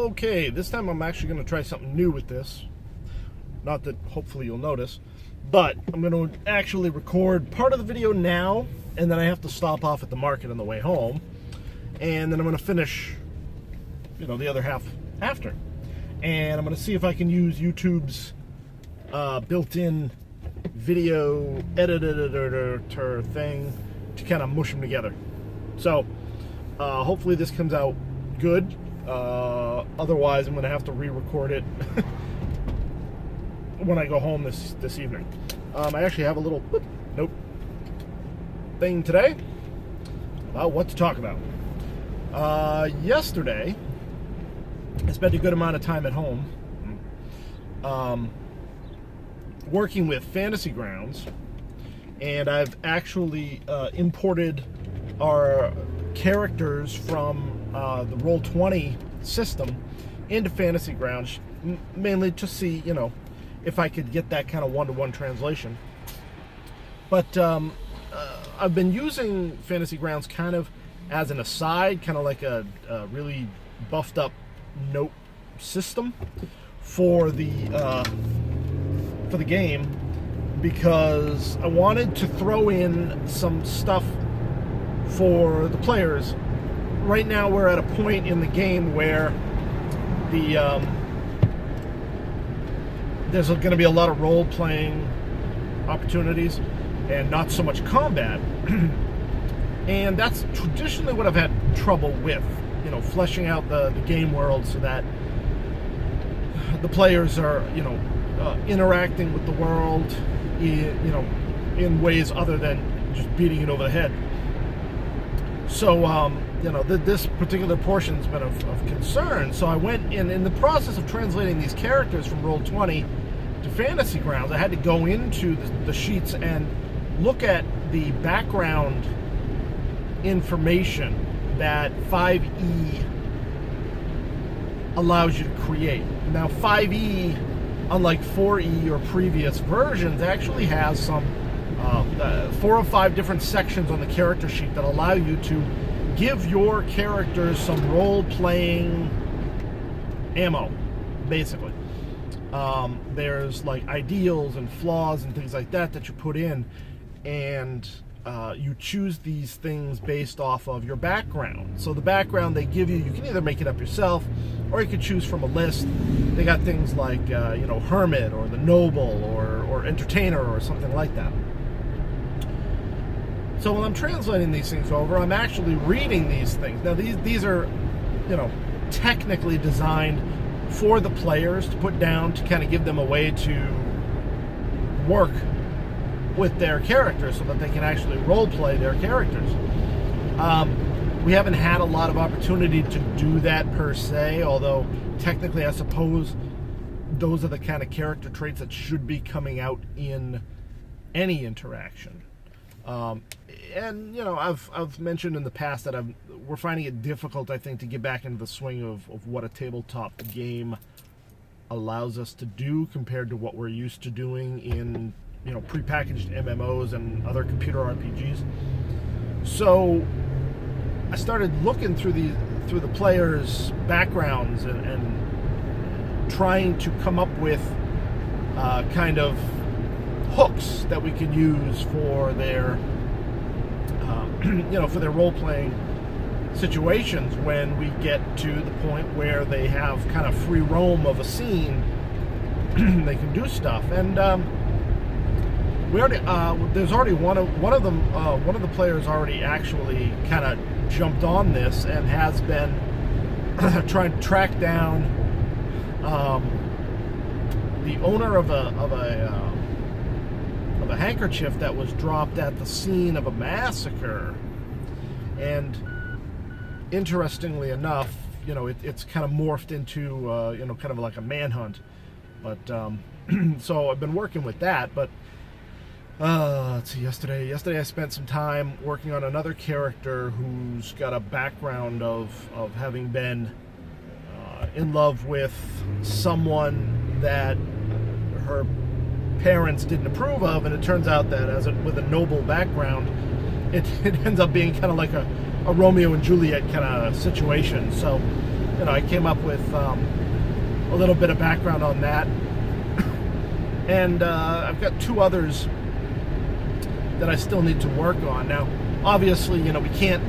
Okay, this time I'm actually going to try something new with this. Not that hopefully you'll notice, but I'm going to actually record part of the video now, and then I have to stop off at the market on the way home, and then I'm going to finish, the other half after. And I'm going to see if I can use YouTube's built-in video editor thing to kind of mush them together. So hopefully this comes out good. Otherwise, I'm going to have to re-record it when I go home this evening. I actually have a little thing today about what to talk about. Yesterday, I spent a good amount of time at home working with Fantasy Grounds, and I've actually imported our characters from the Roll20 system into Fantasy Grounds, mainly to see, if I could get that kind of one-to-one translation. But I've been using Fantasy Grounds kind of as an aside, kind of like a really buffed up note system for the game, because I wanted to throw in some stuff for the players. Right now we're at a point in the game where there's going to be a lot of role-playing opportunities and not so much combat. And that's traditionally what I've had trouble with, fleshing out the game world so that the players are, interacting with the world in ways other than just beating it over the head. So, this particular portion's been of concern. So I went in the process of translating these characters from Roll20 to Fantasy Grounds. I had to go into the sheets and look at the background information that 5e allows you to create. Now 5e, unlike 4e or previous versions, actually has some 4 or 5 different sections on the character sheet that allow you to give your characters some role-playing ammo, basically. There's like ideals and flaws and things like that you put in, and you choose these things based off of your background. So the background they give you, you can either make it up yourself, or you could choose from a list. They got things like, hermit, or the noble, or entertainer, or something like that. So when I'm translating these things over, I'm actually reading these things. Now these are, technically designed for the players to put down to kind of give them a way to work with their characters so that they can actually role play their characters. We haven't had a lot of opportunity to do that per se, although technically I suppose those are the kind of character traits that should be coming out in any interaction. And I've mentioned in the past that we're finding it difficult, I think, to get back into the swing of what a tabletop game allows us to do compared to what we're used to doing in prepackaged MMOs and other computer RPGs. So I started looking through the players' backgrounds and trying to come up with kind of hooks that we can use for their for their role-playing situations when we get to the point where they have kind of free roam of a scene. They can do stuff, and we already there's already one of the players already actually kind of jumped on this and has been trying to track down the owner of a handkerchief that was dropped at the scene of a massacre. And interestingly enough, it's kind of morphed into kind of like a manhunt. But so I've been working with that. But let's see, yesterday I spent some time working on another character who's got a background of having been in love with someone that her parents didn't approve of, and it turns out that with a noble background, it ends up being kind of like a Romeo and Juliet kind of situation. So you know, I came up with a little bit of background on that. And I've got 2 others that I still need to work on. Now, obviously, you know, we can't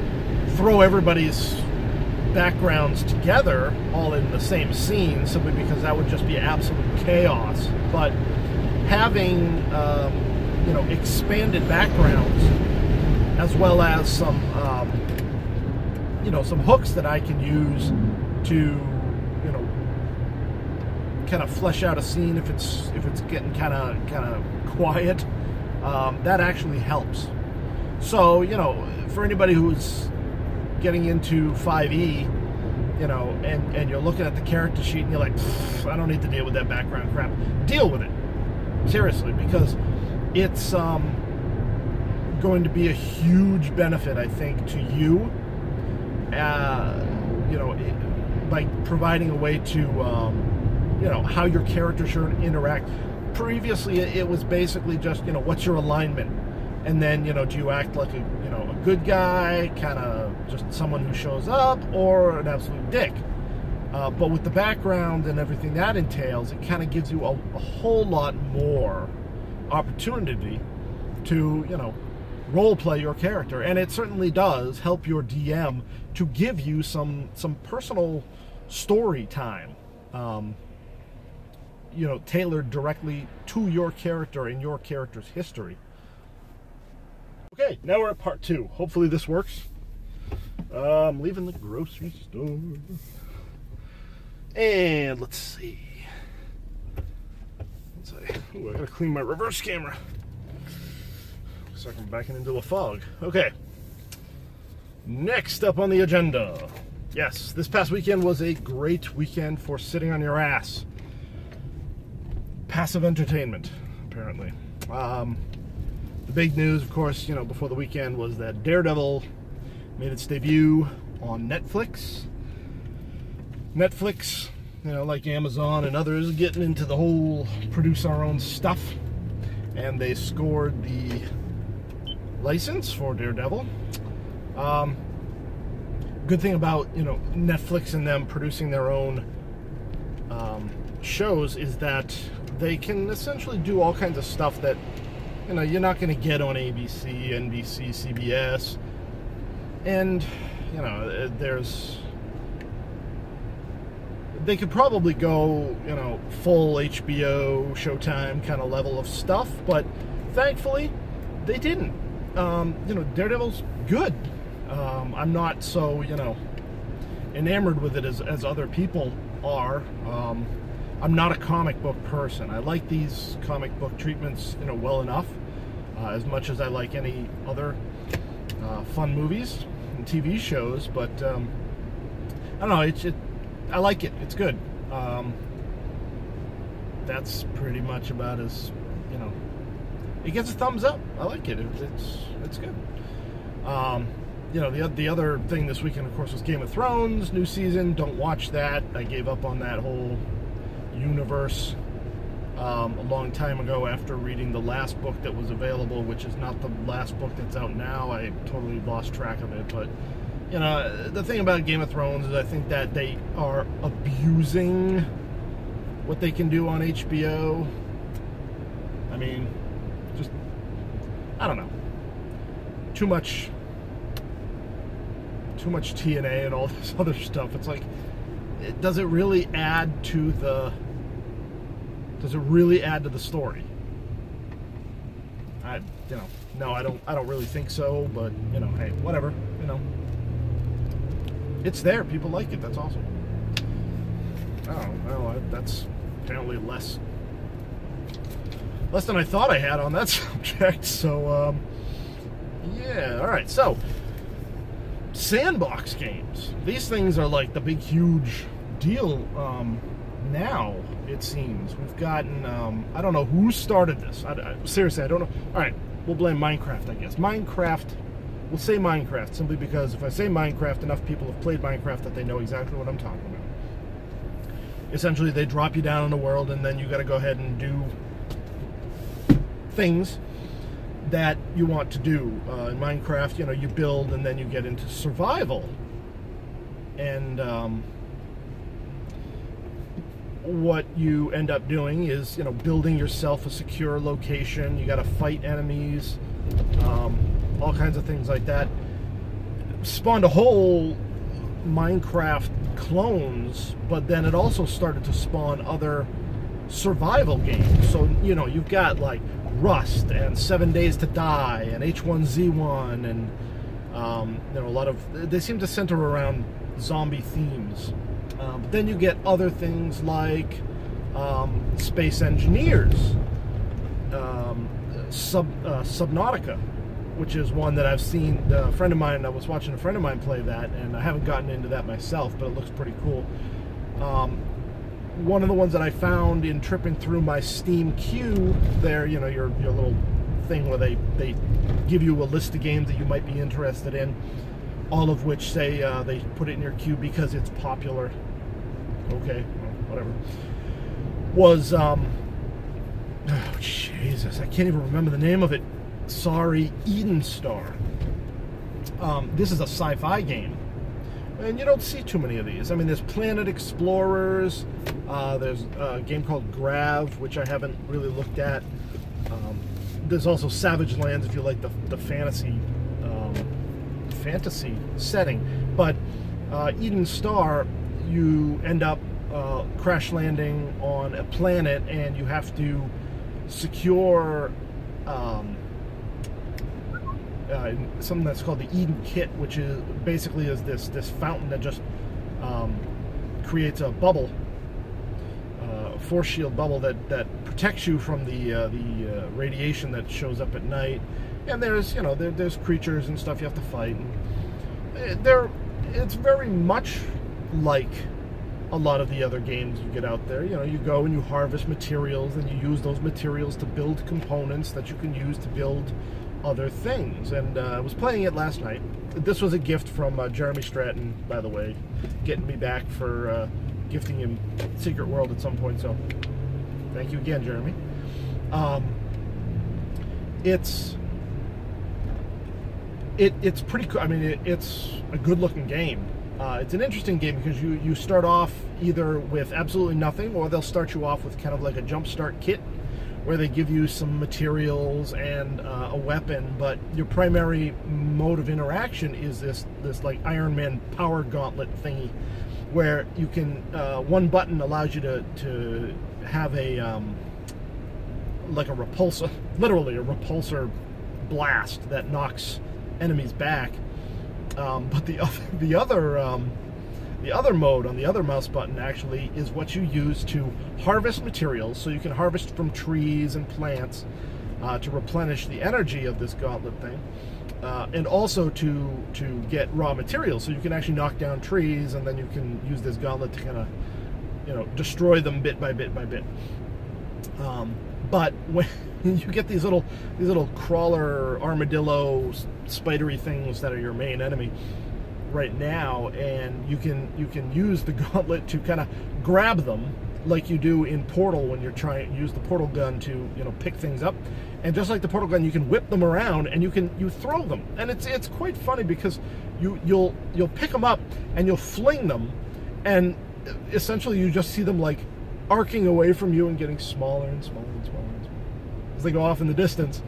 throw everybody's backgrounds together all in the same scene, simply because that would just be absolute chaos. But having, you know, expanded backgrounds, as well as some, you know, some hooks that I can use to, you know, kind of flesh out a scene if it's getting kind of quiet, that actually helps. So, you know, for anybody who's getting into 5e, you know, and you're looking at the character sheet and you're like, I don't need to deal with that background crap. Deal with it, seriously, because it's going to be a huge benefit, I think, to you. You know, by providing a way to, you know, how your character should interact. Previously, it was basically just, you know, what's your alignment, and then, you know, do you act like a, you know, a good guy, kind of just someone who shows up, or an absolute dick. But with the background and everything that entails, it kind of gives you a whole lot more opportunity to, you know, role play your character, and it certainly does help your DM to give you some personal story time, you know, tailored directly to your character and your character's history. Okay, now we're at part 2. Hopefully this works. I'm leaving the grocery store, and let's see. Ooh, I gotta clean my reverse camera. Looks like I'm backing into a fog. Okay. Next up on the agenda. Yes, this past weekend was a great weekend for sitting on your ass. Passive entertainment, apparently. The big news, of course, you know, before the weekend was that Daredevil made its debut on Netflix. Netflix, you know, like Amazon and others, getting into the whole produce our own stuff. And they scored the license for Daredevil. Good thing about, you know, Netflix and them producing their own shows is that they can essentially do all kinds of stuff that, you know, you're not going to get on ABC, NBC, CBS. And, you know, they could probably go, you know, full HBO, Showtime kind of level of stuff, but thankfully they didn't. You know, Daredevil's good. I'm not so, you know, enamored with it as other people are. I'm not a comic book person. I like these comic book treatments, you know, well enough, as much as I like any other fun movies and TV shows, but I don't know, I like it. It's good. That's pretty much about as, you know, it gets a thumbs up. I like it. It's good. You know, the other thing this weekend, of course, was Game of Thrones, new season. Don't watch that. I gave up on that whole universe a long time ago after reading the last book that was available, which is not the last book that's out now. I totally lost track of it. But, you know, the thing about Game of Thrones is I think that they are abusing what they can do on HBO. I mean, just, I don't know. Too much TNA and all this other stuff. It's like, does it really add to the story? You know, no, I don't really think so, but, you know, hey, whatever, you know. It's there, people like it, that's awesome. Oh, well, that's apparently less than I thought I had on that subject, so, yeah, alright, so, sandbox games. These things are like the big, huge deal now, it seems. We've gotten, I don't know who started this. Seriously, I don't know. Alright, we'll blame Minecraft, I guess. We'll say Minecraft, simply because if I say Minecraft, enough people have played Minecraft that they know exactly what I'm talking about. Essentially, they drop you down in the world, and then you got to go ahead and do things that you want to do. In Minecraft, you know, you build, and then you get into survival. And what you end up doing is, building yourself a secure location. You got to fight enemies, all kinds of things like that. Spawned a whole Minecraft clones, but then it also started to spawn other survival games. So, you've got like Rust and 7 Days to Die and H1Z1 and a lot of, they seem to center around zombie themes. But then you get other things like Space Engineers, Subnautica, which is one that I've seen. I was watching a friend of mine play that, and I haven't gotten into that myself, but it looks pretty cool. One of the ones that I found in tripping through my Steam queue there, your little thing where they give you a list of games that you might be interested in, all of which say they put it in your queue because it's popular. Okay, well, whatever. Was, oh, Jesus, I can't even remember the name of it. Sorry, Eden Star. This is a sci-fi game, and you don't see too many of these. I mean, there's Planet Explorers, there's a game called Grav, which I haven't really looked at. There's also Savage Lands if you like the fantasy setting. But Eden Star, you end up crash landing on a planet, and you have to secure something that's called the Eden Kit, which is basically this fountain that just creates a bubble, force shield bubble that protects you from the radiation that shows up at night. And there's there's creatures and stuff you have to fight. And it's very much like a lot of the other games you get out there. You go and you harvest materials, and you use those materials to build components that you can use to build other things. And I was playing it last night. This was a gift from Jeremy Stratton, by the way, getting me back for gifting him Secret World at some point. So thank you again, Jeremy. It's pretty cool. I mean, it's a good-looking game. It's an interesting game because you start off either with absolutely nothing, or they'll start you off with kind of like a jumpstart kit where they give you some materials and a weapon, but your primary mode of interaction is this like Iron Man power gauntlet thingy, where you can one button allows you to have a like a repulsor, literally a repulsor blast that knocks enemies back. But the other mode on the other mouse button actually is what you use to harvest materials. So you can harvest from trees and plants to replenish the energy of this gauntlet thing, and also to get raw materials. So you can actually knock down trees, and then you can use this gauntlet to kind of destroy them bit by bit by bit. But when you get these little crawler armadillo spidery things that are your main enemy right now, and you can use the gauntlet to kind of grab them like you do in Portal when you're trying to use the portal gun to pick things up. And just like the portal gun, you can whip them around and you throw them, and it's quite funny because you'll pick them up and you'll fling them, and essentially you just see them like arcing away from you and getting smaller and smaller and smaller and smaller as they go off in the distance.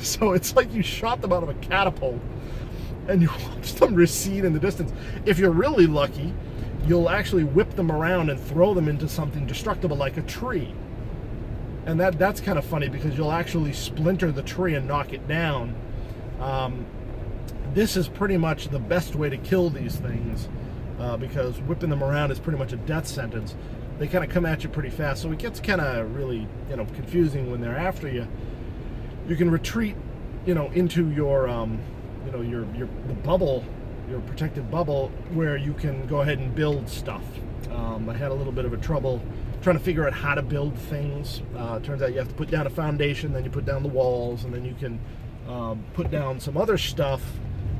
So it's like you shot them out of a catapult, and you watch them recede in the distance. If you're really lucky, you'll actually whip them around and throw them into something destructible like a tree. And that's kind of funny because you'll actually splinter the tree and knock it down. This is pretty much the best way to kill these things, because whipping them around is pretty much a death sentence. They kind of come at you pretty fast, so it gets kind of really confusing when they're after you. You can retreat into your the bubble, your protected bubble, where you can go ahead and build stuff. I had a little bit of a trouble trying to figure out how to build things. Turns out you have to put down a foundation, then you put down the walls, and then you can put down some other stuff,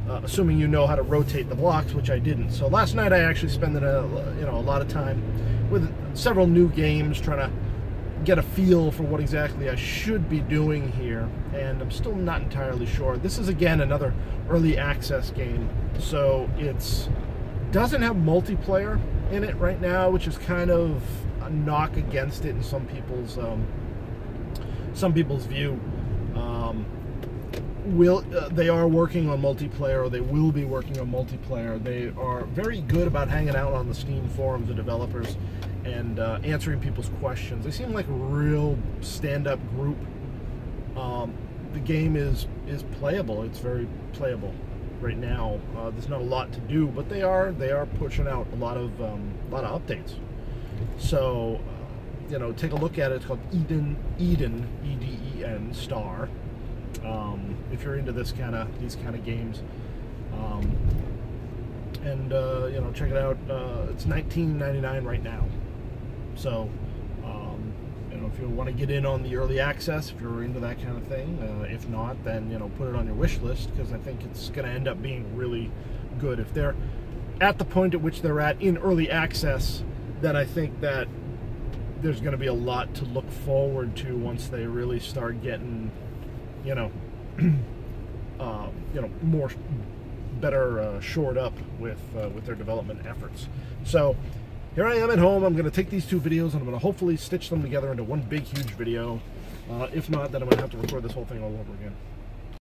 assuming you know how to rotate the blocks, which I didn't. So last night I actually spent a lot of time with several new games trying to get a feel for what exactly I should be doing here, and I'm still not entirely sure. This is again another early access game, so it doesn't have multiplayer. in it right now, which is kind of a knock against it in some people's view. They are working on multiplayer, or they will be working on multiplayer. They are very good about hanging out on the Steam forums, the developers, and answering people's questions. They seem like a real stand-up group. The game is playable. It's very playable right now. There's not a lot to do, but they are pushing out a lot of updates. So take a look at it. It's called Eden, E-D-E-N Star. If you're into these kind of games, check it out. It's $19.99 right now. So if you want to get in on the early access, if you're into that kind of thing, if not, then put it on your wish list, because I think it's going to end up being really good. If they're at the point at which they're at in early access, then I think that there's going to be a lot to look forward to once they really start getting better shored up with their development efforts. So here I am at home. I'm going to take these two videos and I'm going to hopefully stitch them together into one big huge video. If not, then I'm going to have to record this whole thing all over again.